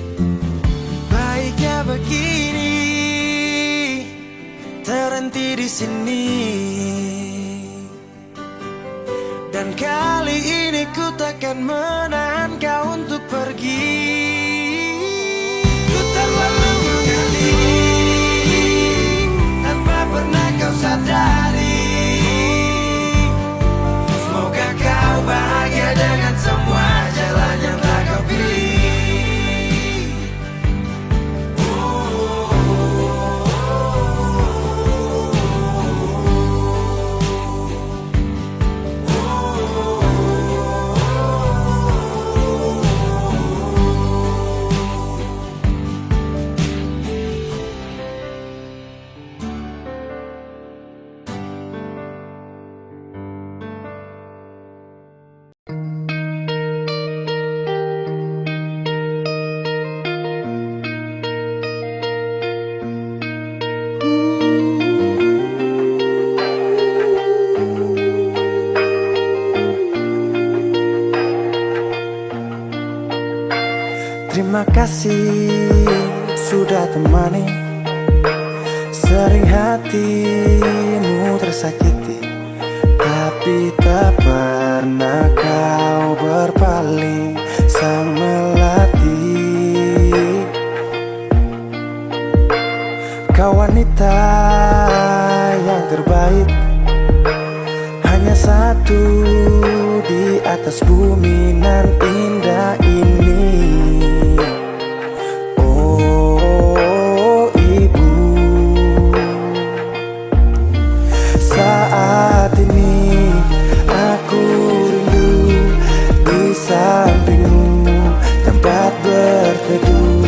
[SPEAKER 2] Baiknya begini, terhenti di sini. Dan kali ini ku takkan menahan kau untuk pergi. Ku terlalu mengerti tanpa pernah kau sadar.
[SPEAKER 8] Terima kasih sudah temani. Sering hatimu tersakiti, tapi tak pernah kau berpaling. Sang melati, kau wanita yang terbaik, hanya satu di atas bumi nan indah ini. Oh ibu, saat ini aku rindu di sampingmu, tempat berteduh.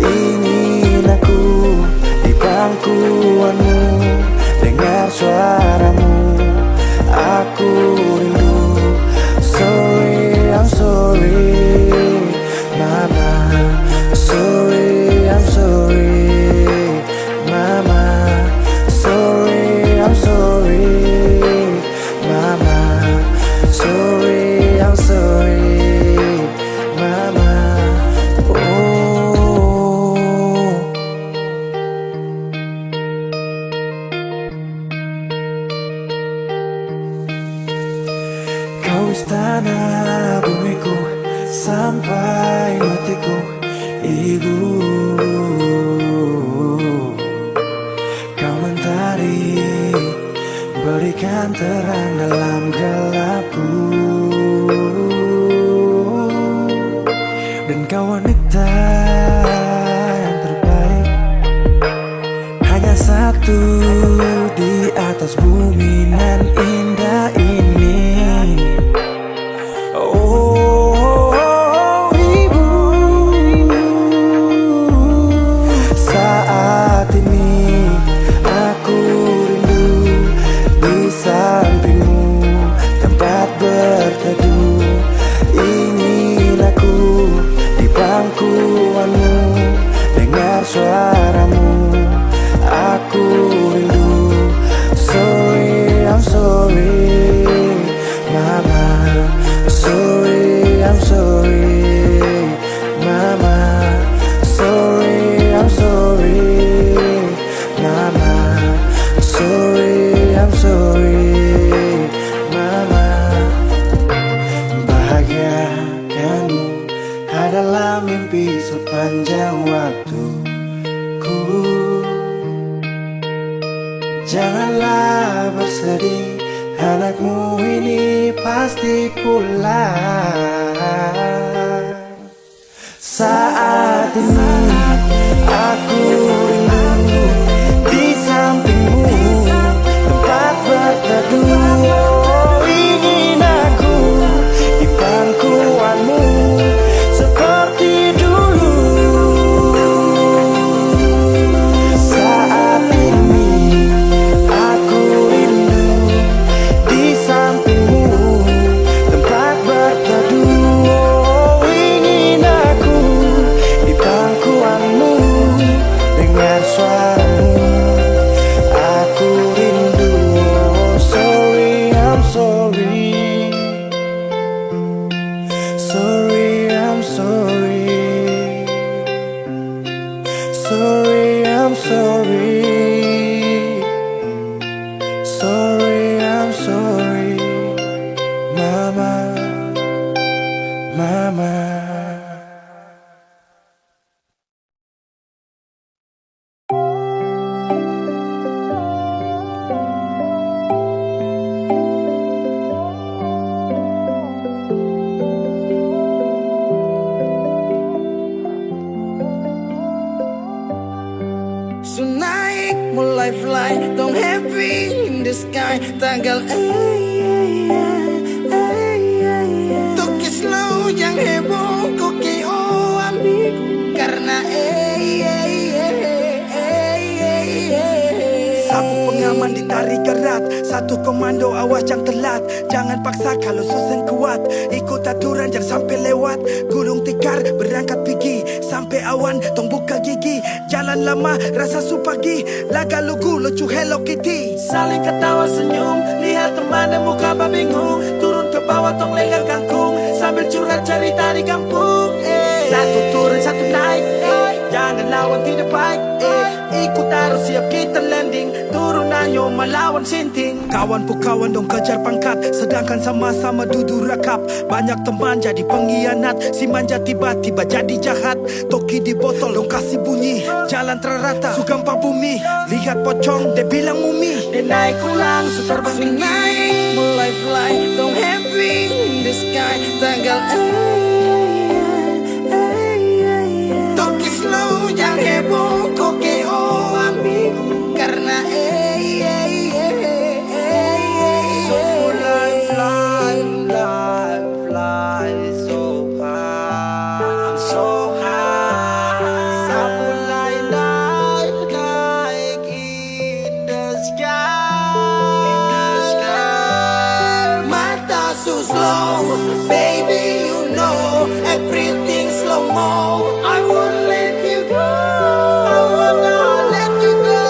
[SPEAKER 8] Ingin aku di pangkuanmu, dengar suaramu. Aku rindu. Sorry, I'm sorry, mama. Sorry, I'm sorry, mama. Sorry, I'm sorry, mama. Sorry, I'm sorry, mama. Oh. Kau istana bumiku sampai matiku, ibu. Kau mentari berikan terang dalam gelapku, dan kau wanita yang terbaik, hanya satu di atas bumi nan indah ini. Oh ibu, saat ini aku rindu di sampingmu, tempat berteduh. Ingin aku di pangkuanmu, dengar suaramu. Aku rindu. Sorry, I'm sorry, mama. Sorry, I'm sorry, mama. Sorry, I'm sorry, mama. Sorry, I'm sorry, mama. Bahagiakanmu adalah mimpi sepanjang waktuku. Janganlah bersedih, anakmu ini pasti pulang. Saat ini aku rindu di sampingmu, tempat berteduh. Oh, ingin aku di pangkuanmu seperti dulu. Saat ini aku rindu di sampingmu, tempat berteduh. Oh, ingin aku di pangkuanmu, dengar suaramu. Aku rindu. Oh, sorry, I'm sorry. Sorry, I'm sorry. Sorry, I'm sorry. Sorry, I'm sorry, mama, mama.
[SPEAKER 2] So naik mulai fly, don't happy in the sky. Tanggal Toki slow yang heboh, koki oh ambigu. Karena
[SPEAKER 3] Sapu pengaman ditarik erat, satu komando awas jangan telat. Jangan paksa kalau susun kuat, ikut aturan jangan sampai lewat. Gulung tikar berangkat pergi, sampai awan tong buka gigi. Jalan lama rasa supagi, laga lugu lucu Hello Kitty.
[SPEAKER 7] Saling ketawa senyum, lihat teman dan muka bingung. Turun ke bawah tong lenggang kangkung, sambil curhat cerita di kampung.
[SPEAKER 3] Satu turun satu naik, jangan lawan tidak baik. Ikut arus siap kita landing, turunannya melawan sinting. Kawan pu kawan dong kejar pangkat, sedangkan sama-sama duduk rekap. Banyak teman jadi pengkhianat, si manja tiba-tiba jadi jahat. Toki di botol dong kasih bunyi, jalan terrata sugampa bumi. Lihat pocong dia bilang mumi, dia naik ulang super bersing naik. Mulai fly dong happy in the sky. Tanggal Toki slow jangan heboh, kokeo ambigu karena so mulai fly so high, I'm so high. Sa mulai naik in the sky. Mata so slow, baby you know everything slow mo. I won't let you go, I will not let you go.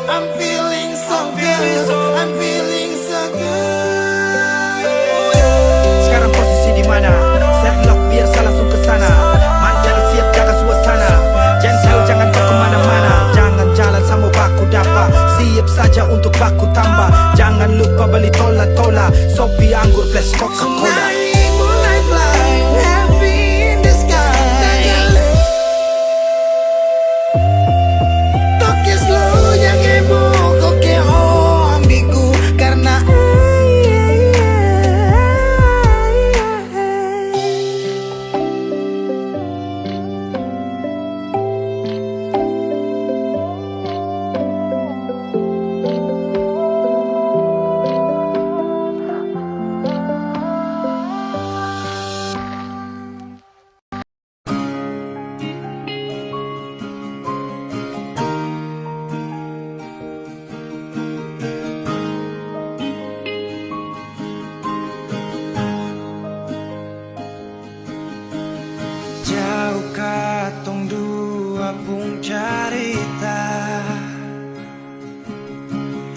[SPEAKER 3] I'm feeling so good, I'm feeling so good. Sekarang posisi di mana? Set lock biar saya langsung ke sana. Manjal siap jaga suasana. Gentle jangan kau kemana-mana. Jangan jalan sama baku dapat. Siap saja untuk baku tambah. Jangan lupa beli tola-tola, Sopi anggur plus Coca-Cola. Mulai fly, happy in the sky. Toki slow yang heboh, kokeo ambigu karena jauh katong dua pung carita.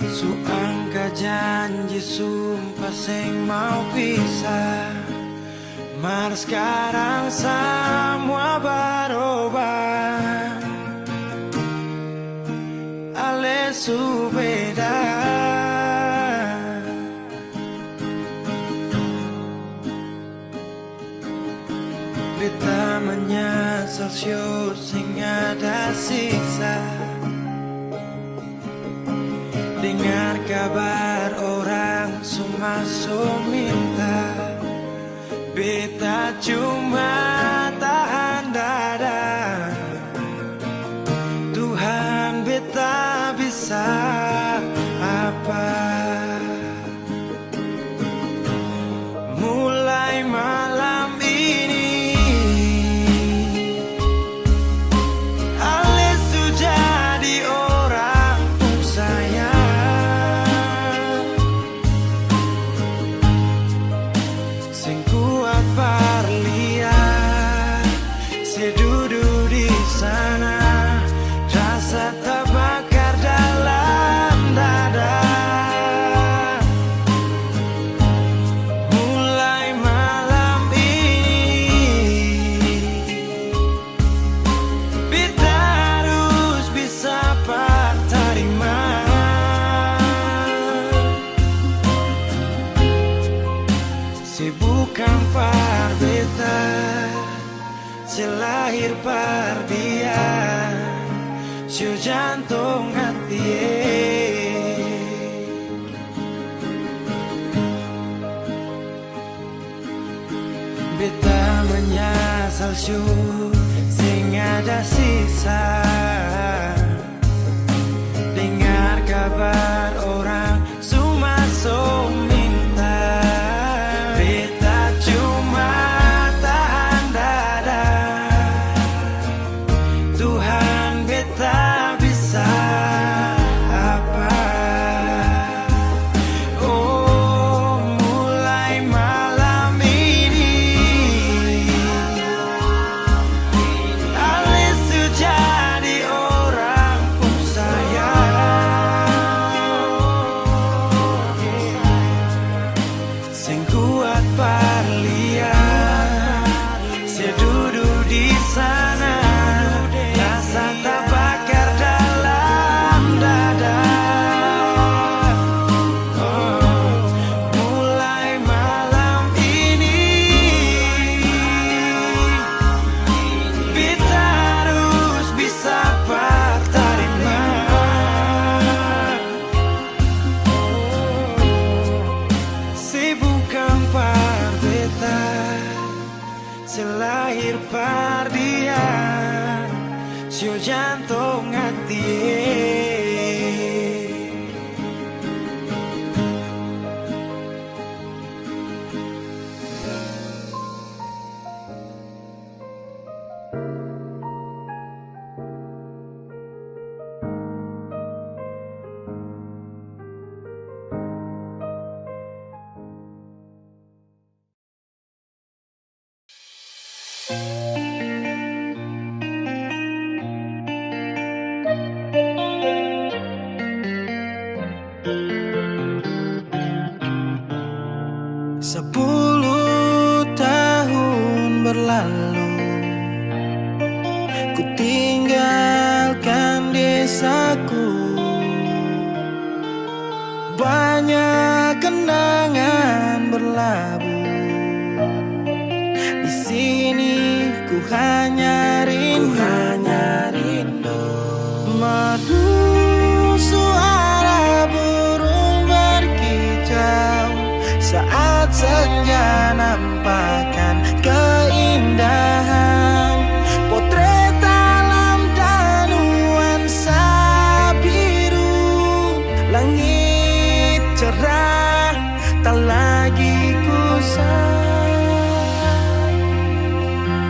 [SPEAKER 3] Suangka janji sumpah sing mau pisah. Mar sekarang semua berubah. Ale su beda. Beta menyesal sio sing ada sisa. Dengar kabar orang semua minta. Beta cuma tahan dada. Tuhan beta bisa apa? Mulai malam ini Ale sudah di orang pun sayang. Sing kuat berlian, sedudu di sana. Rasa terbakar dalam dada. Mulai malam ini beta harus bisa terima. Bukan par beta, selahir par dia, siu jantung hati. Beta menyesal siu sing ada sisa. Dengar kabar orang semua minta. Beta cuma tahan dada. Tuhan beta bisa apa? Oh, mulai malam ini Ale sudah
[SPEAKER 2] 10 tahun berlalu, ku tinggalkan desaku. Banyak kenangan berlabuh. Di sini ku hanya rindu, merdu suara burung berkicau saat senja nampakkan keindahan. Potret alam dan nuansa biru, langit cerah tak lagi kusam.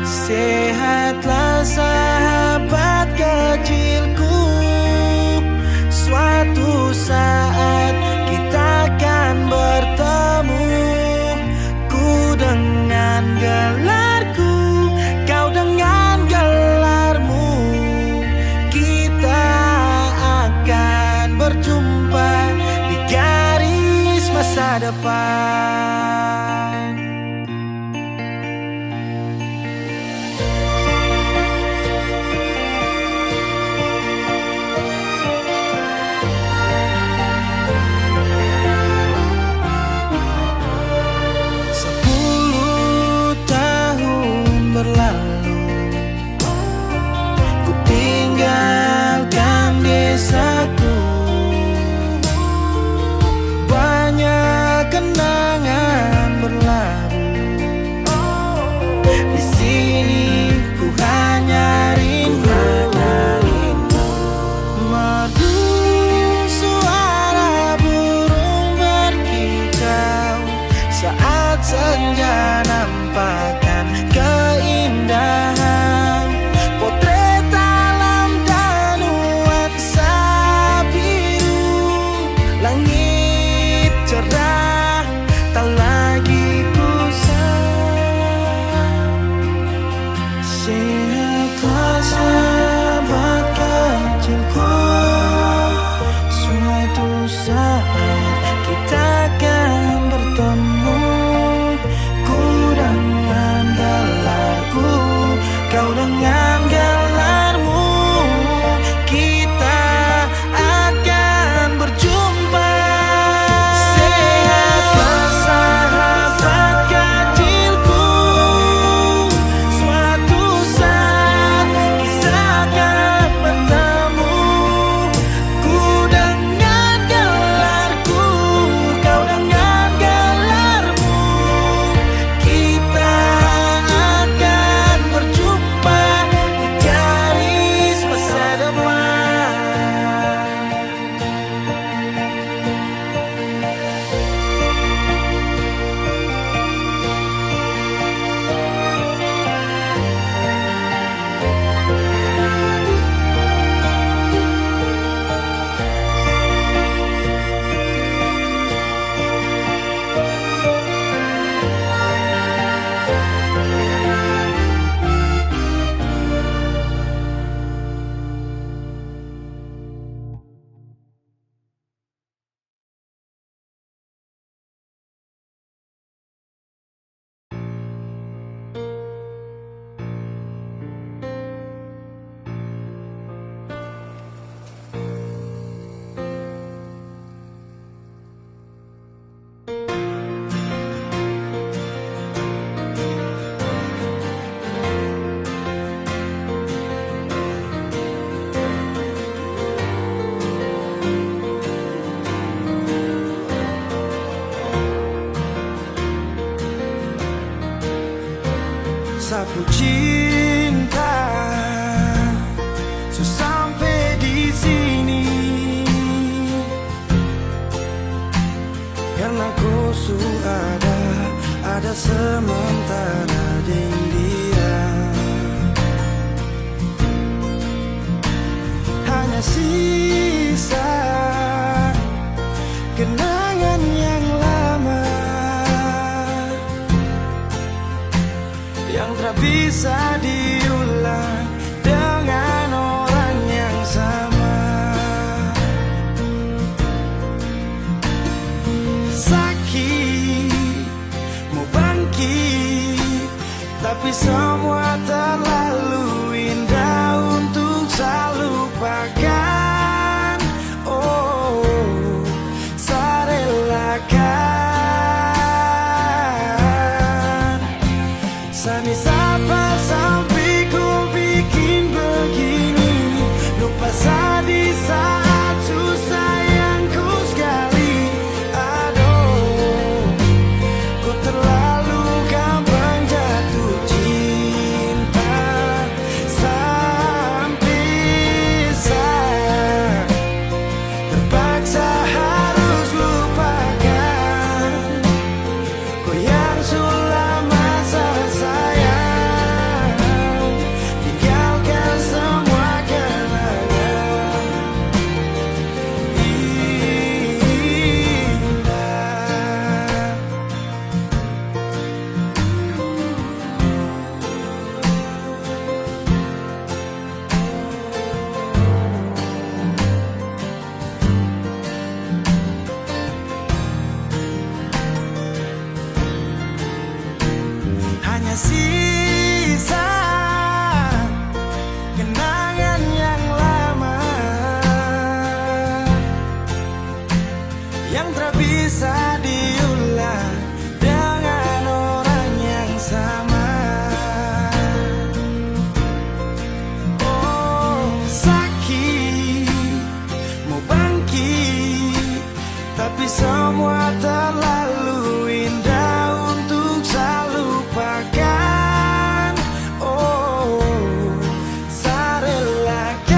[SPEAKER 2] Sehatlah sahabat kecilku, suatu saat kita akan bertemu. Ku dengan gelarku, kau dengan gelarmu, kita akan berjumpa di garis masa depan. Berlalu, ku tinggalkan desaku. Banyak kenangan berlabuh. Di sini ku hanya rindu, merdu suara burung berkicau saat senja nampakkan keindahan. Potret alam dan nuansa biru, langit cerah tak lagi kusam. Sehatlah sahabat kecilku, suatu saat kita akan bertemu. Ku dengan gelarku, kau dengan gelarmu, kita akan berjumpa. Sehatlah sahabat kecilku, suatu saat kita akan bertemu. Ku dengan gelarku, kau dengan gelarmu, kita akan berjumpa di garis masa depan. Sapu cinta, so sampai di sini karena kau ada sementara dengan dia. Hanya sisa kenangan yang lama yang tak bisa diulang dengan orang yang sama. tapi semua terlalu indah untuk saya lupakan. Oh, saya relakan. Sani sapa sampai ku bikin begini, lupa saya di saat susah yang ku sekali. Aduh, ku terlalu gampang jatuh cinta, sampai saya terpaksa harus lupakan ku yang sudah masa sayang, tinggalkan semua kenangan indah. Hanya sisa kenangan yang lama yang tak bisa diulang dengan orang yang sama. Oh, sakit mau bangkit, tapi semua terlalu indah untuk saya lupakan. Oh, saya relakan.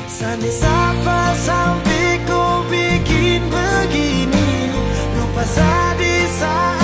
[SPEAKER 2] Sani sapa sampai ku bikin begini, lupa saya di saat